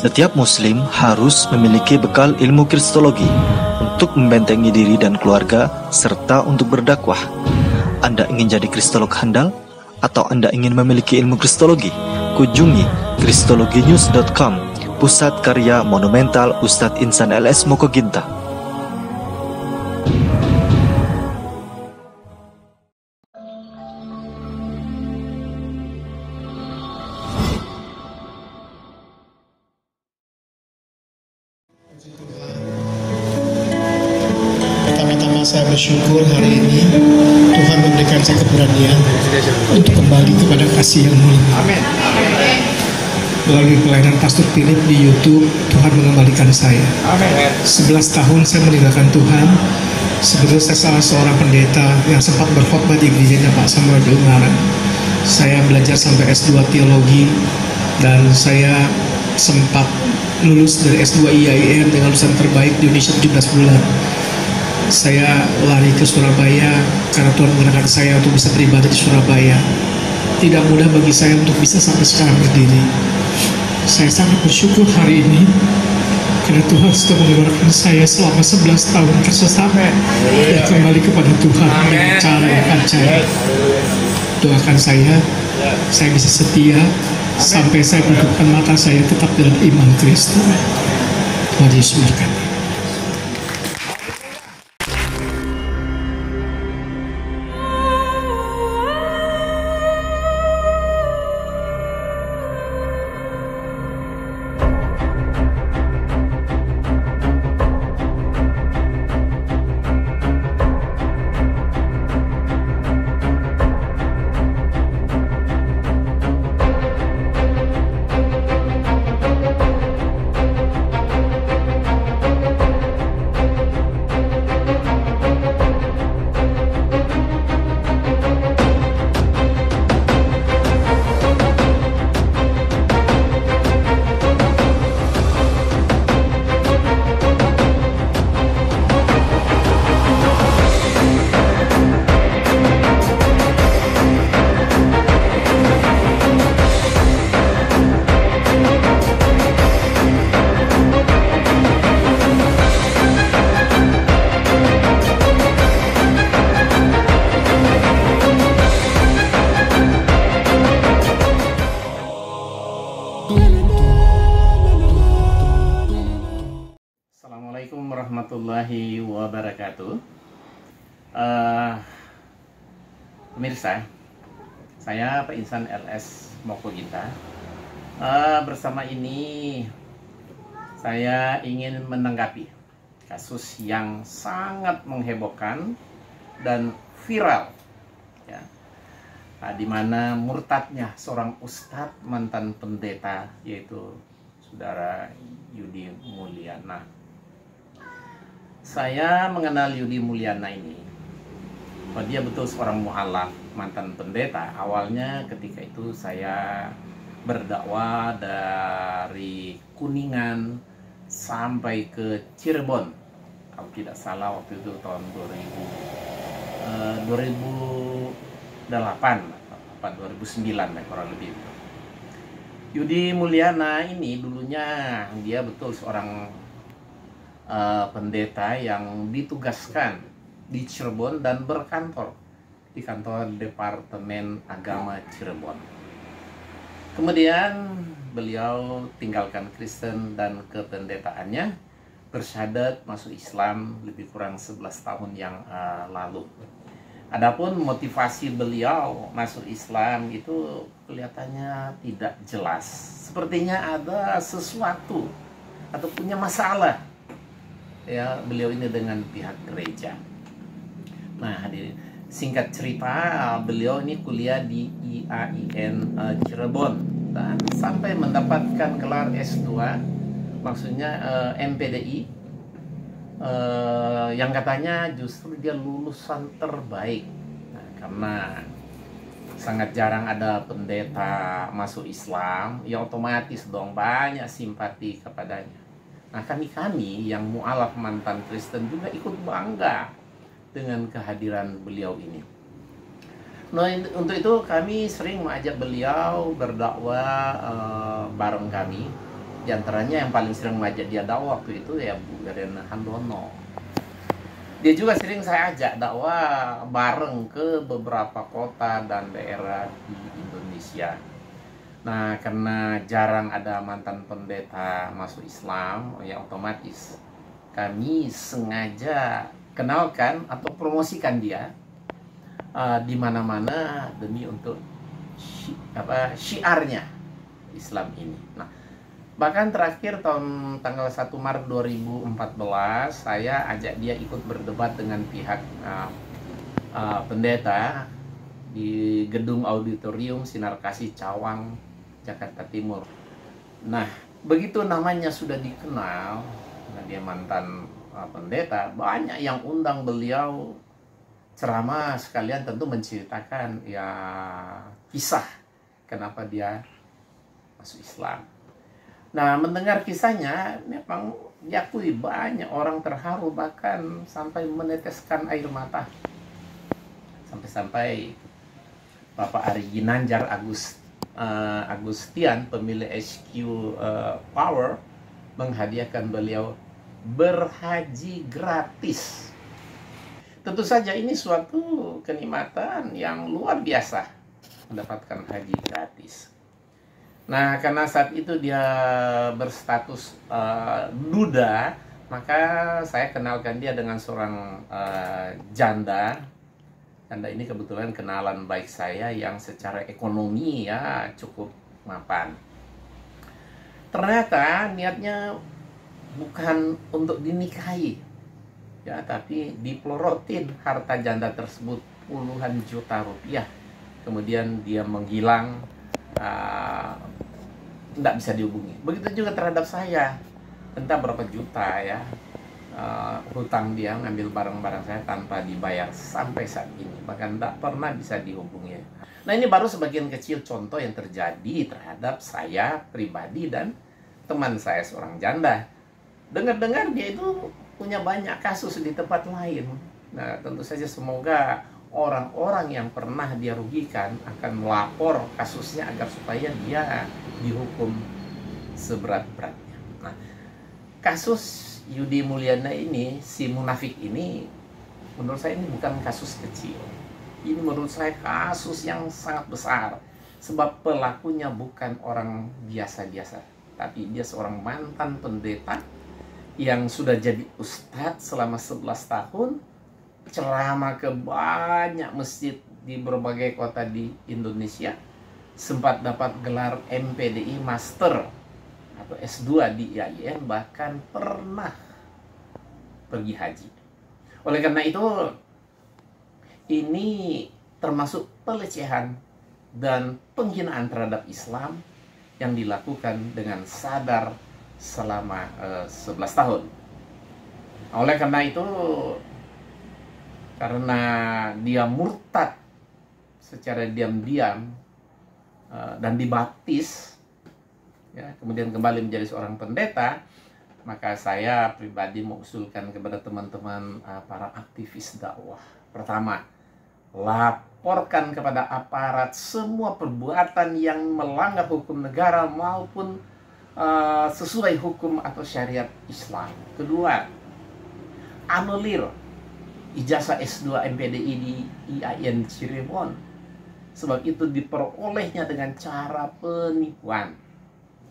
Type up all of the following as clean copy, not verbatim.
Setiap muslim harus memiliki bekal ilmu kristologi untuk membentengi diri dan keluarga serta untuk berdakwah. Anda ingin jadi kristolog handal atau Anda ingin memiliki ilmu kristologi? Kunjungi kristologinews.com, pusat karya monumental Ustadz Insan LS Mokoginta. Pertama-tama saya bersyukur hari ini Tuhan memberikan saya keberanian untuk kembali kepada kasih yang mulia. Amin. Melalui pelayanan Pastor Philip di YouTube, Tuhan mengembalikan saya. Amin. 11 tahun saya meninggalkan Tuhan. Sebetulnya saya salah seorang pendeta yang sempat berkhotbah di gerejanya Pak Samuel di Ungaran. Saya belajar sampai S2 teologi dan saya sempat lulus dari S2 IAIN dengan lulusan terbaik di Indonesia 17 bulan. Saya lari ke Surabaya karena Tuhan menggunakan saya untuk bisa beribadah di Surabaya. Tidak mudah bagi saya untuk bisa sampai sekarang berdiri. Saya sangat bersyukur hari ini karena Tuhan sudah mengeluarkan saya selama 11 tahun tersesat dan kembali kepada Tuhan dengan cara yang percaya. Doakan saya bisa setia sampai saya menutupkan mata saya tetap dalam iman Kristus. Tuhan Yesus memberkati. Assalamualaikum warahmatullahi wabarakatuh. Pemirsa, saya Pak Insan LS Mokoginta. Bersama ini saya ingin menanggapi kasus yang sangat menghebohkan dan viral, ya, di mana murtadnya seorang ustadz mantan pendeta, yaitu Saudara Yudi Mulyana. Saya mengenal Yudi Mulyana ini. Dia betul seorang mu'alaf, mantan pendeta. Awalnya ketika itu saya berdakwah dari Kuningan sampai ke Cirebon. Kalau tidak salah waktu itu tahun 2008 atau 2009 kurang lebih. Yudi Mulyana ini dulunya dia betul seorang pendeta yang ditugaskan di Cirebon dan berkantor di kantor Departemen Agama Cirebon. Kemudian beliau tinggalkan Kristen dan kependetaannya, bersyahadat masuk Islam lebih kurang 11 tahun yang lalu. Adapun motivasi beliau masuk Islam itu kelihatannya tidak jelas. Sepertinya ada sesuatu atau punya masalah, ya, beliau ini dengan pihak gereja. Nah, singkat cerita, beliau ini kuliah di IAIN Cirebon dan sampai mendapatkan gelar S2, maksudnya MPDI, yang katanya justru dia lulusan terbaik. Nah, karena sangat jarang ada pendeta masuk Islam, ya otomatis dong banyak simpati kepadanya. Nah, kami yang mu'alaf mantan Kristen juga ikut bangga dengan kehadiran beliau ini. Nah, untuk itu kami sering mengajak beliau berdakwah bareng kami Di antaranya yang paling sering mengajak dia dakwah waktu itu ya Bu Irene Handono. Dia juga sering saya ajak dakwah bareng ke beberapa kota dan daerah di Indonesia. Nah, karena jarang ada mantan pendeta masuk Islam, ya otomatis kami sengaja kenalkan atau promosikan dia di mana-mana demi untuk syiarnya Islam ini. Nah, bahkan terakhir tanggal 1 Maret 2014 saya ajak dia ikut berdebat dengan pihak pendeta di gedung auditorium Sinar Kasih Cawang, Jakarta Timur. Nah, begitu namanya sudah dikenal, nah dia mantan pendeta, banyak yang undang beliau ceramah, sekalian tentu menceritakan ya kisah kenapa dia masuk Islam. Nah, mendengar kisahnya memang diakui banyak orang terharu, bahkan sampai meneteskan air mata. Sampai-sampai Bapak Ari Ginanjar Agustian, pemilik HQ Power, menghadiahkan beliau berhaji gratis. Tentu saja ini suatu kenikmatan yang luar biasa, mendapatkan haji gratis. Nah, karena saat itu dia berstatus duda, maka saya kenalkan dia dengan seorang janda. Janda ini kebetulan kenalan baik saya yang secara ekonomi ya cukup mapan. Ternyata niatnya bukan untuk dinikahi, ya, tapi dipelorotin harta janda tersebut puluhan juta rupiah. Kemudian dia menghilang, tidak bisa dihubungi. Begitu juga terhadap saya, entah berapa juta ya hutang dia, ngambil barang-barang saya tanpa dibayar sampai saat ini, bahkan tidak pernah bisa dihubungi. Nah, ini baru sebagian kecil contoh yang terjadi terhadap saya pribadi dan teman saya seorang janda. Dengar-dengar dia itu punya banyak kasus di tempat lain. Nah, tentu saja semoga orang-orang yang pernah dia rugikan akan melapor kasusnya agar supaya dia dihukum seberat-beratnya. Nah, kasus Yudi Mulyana ini, si munafik ini, menurut saya ini bukan kasus kecil. Ini menurut saya kasus yang sangat besar. Sebab pelakunya bukan orang biasa-biasa, tapi dia seorang mantan pendeta yang sudah jadi ustadz selama 11 tahun, ceramah ke banyak masjid di berbagai kota di Indonesia, sempat dapat gelar MPDI Master atau S2 di IAIN, bahkan pernah pergi haji. Oleh karena itu, ini termasuk pelecehan dan penghinaan terhadap Islam yang dilakukan dengan sadar selama 11 tahun. Oleh karena itu, karena dia murtad secara diam-diam dan dibaptis, ya, kemudian kembali menjadi seorang pendeta, maka saya pribadi mengusulkan kepada teman-teman para aktivis dakwah. Pertama, laporkan kepada aparat semua perbuatan yang melanggar hukum negara maupun sesuai hukum atau syariat Islam. Kedua, anulir ijazah S2 MPDI di IAIN Cirebon, sebab itu diperolehnya dengan cara penipuan,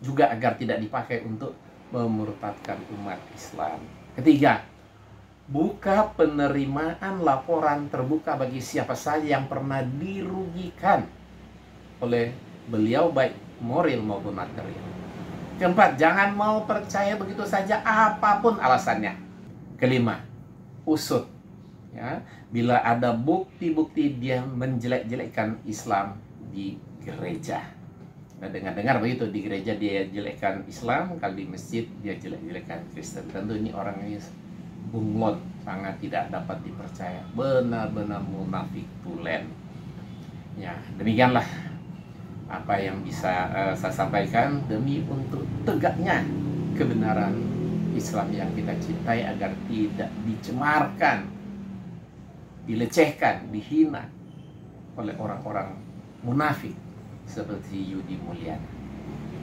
juga agar tidak dipakai untuk memurtadkan umat Islam. Ketiga, buka penerimaan laporan terbuka bagi siapa saja yang pernah dirugikan oleh beliau, baik moral maupun material. Keempat, jangan mau percaya begitu saja apapun alasannya. Kelima, usut, ya, bila ada bukti-bukti dia menjelek-jelekkan Islam di gereja. Nah, dengar-dengar begitu, di gereja dia jelekkan Islam, kalau di masjid dia jelek-jelekkan Kristen. Tentu ini orangnya bunglon, sangat tidak dapat dipercaya, benar-benar munafik tulen. Ya, demikianlah apa yang bisa saya sampaikan demi untuk tegaknya kebenaran Islam yang kita cintai agar tidak dicemarkan, dilecehkan, dihina oleh orang-orang munafik seperti Yudi Mulyana.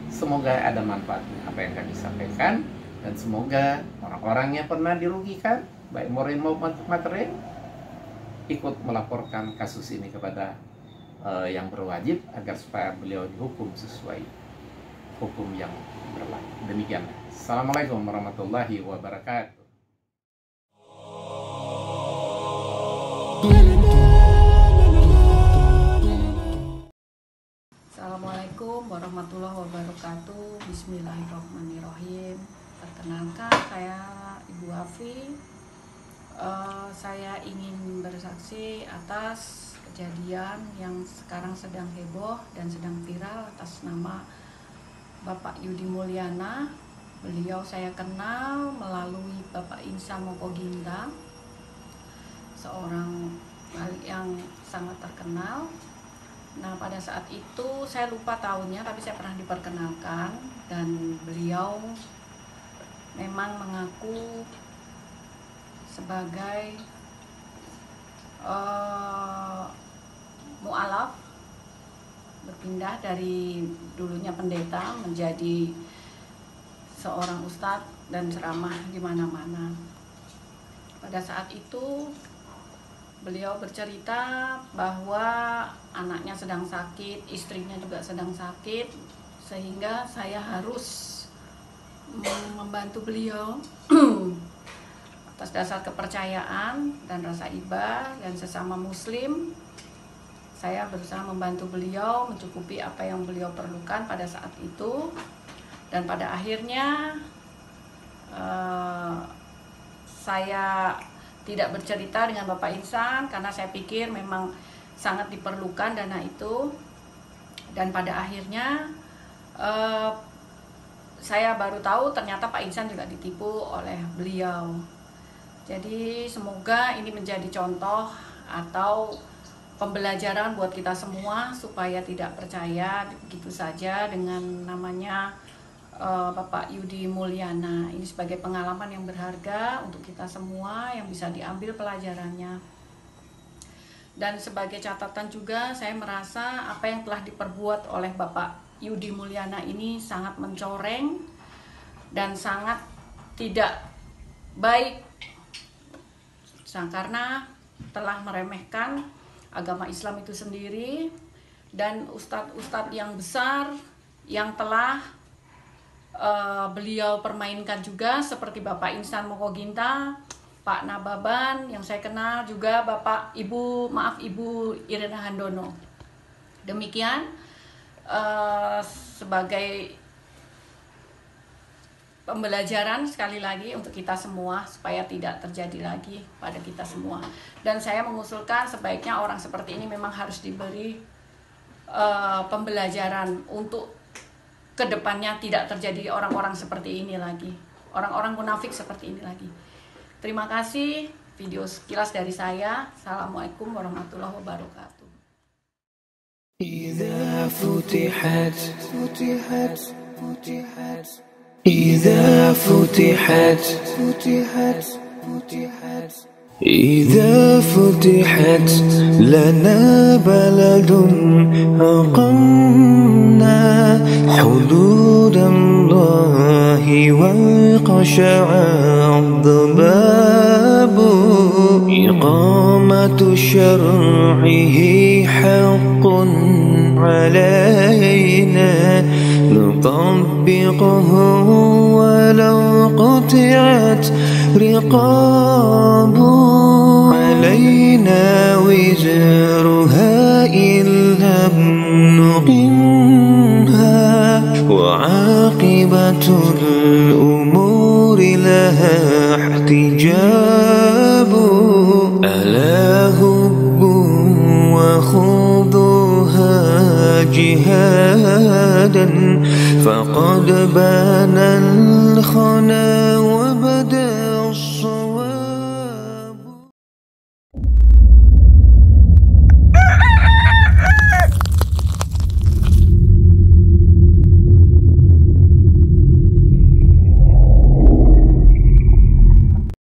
Semoga ada manfaatnya apa yang kami sampaikan, dan semoga orang-orang yang pernah dirugikan, baik moral maupun material, ikut melaporkan kasus ini kepada yang berwajib agar supaya beliau dihukum sesuai hukum yang berlaku. Demikian. Assalamualaikum warahmatullahi wabarakatuh. Assalamualaikum warahmatullahi wabarakatuh. Bismillahirrahmanirrahim. Perkenalkan, saya Ibu Afi. Saya ingin bersaksi atas kejadian yang sekarang sedang heboh dan sedang viral atas nama Bapak Yudi Mulyana. Beliau saya kenal melalui Bapak Insan Mokoginta, seorang wali yang sangat terkenal. Nah, pada saat itu saya lupa tahunnya, tapi saya pernah diperkenalkan, dan beliau memang mengaku sebagai mu'alaf, berpindah dari dulunya pendeta menjadi seorang ustadz dan ceramah di mana-mana. Pada saat itu beliau bercerita bahwa anaknya sedang sakit, istrinya juga sedang sakit, sehingga saya harus membantu beliau atas dasar kepercayaan dan rasa iba dan sesama muslim. Saya berusaha membantu beliau mencukupi apa yang beliau perlukan pada saat itu, dan pada akhirnya saya tidak bercerita dengan Bapak Insan karena saya pikir memang sangat diperlukan dana itu, dan pada akhirnya saya baru tahu ternyata Pak Insan juga ditipu oleh beliau. Jadi semoga ini menjadi contoh atau pembelajaran buat kita semua supaya tidak percaya begitu saja dengan namanya Bapak Yudi Mulyana. Ini sebagai pengalaman yang berharga untuk kita semua yang bisa diambil pelajarannya. Dan sebagai catatan juga, saya merasa apa yang telah diperbuat oleh Bapak Yudi Mulyana ini sangat mencoreng dan sangat tidak baik, karena telah meremehkan agama Islam itu sendiri dan ustadz-ustadz yang besar yang telah beliau permainkan juga, seperti Bapak Insan Mokoginta, Pak Nababan yang saya kenal, juga Ibu Irena Handono. Demikian sebagai pembelajaran sekali lagi untuk kita semua supaya tidak terjadi lagi pada kita semua. Dan saya mengusulkan sebaiknya orang seperti ini memang harus diberi pembelajaran untuk kedepannya tidak terjadi orang-orang seperti ini lagi, orang-orang munafik seperti ini lagi. Terima kasih, video sekilas dari saya. Assalamualaikum warahmatullahi wabarakatuh. إذا فتحت لنا بلد أقمنا حدود الله وانقشع الضباب إقامة شرعه حق علينا نطبقه ولو قطعت رقاب علينا وزرها إن لم نقمها وعاقبة الأمور لها احتجاب ألا هبوا وخذوها جهادا فقد بان الخنا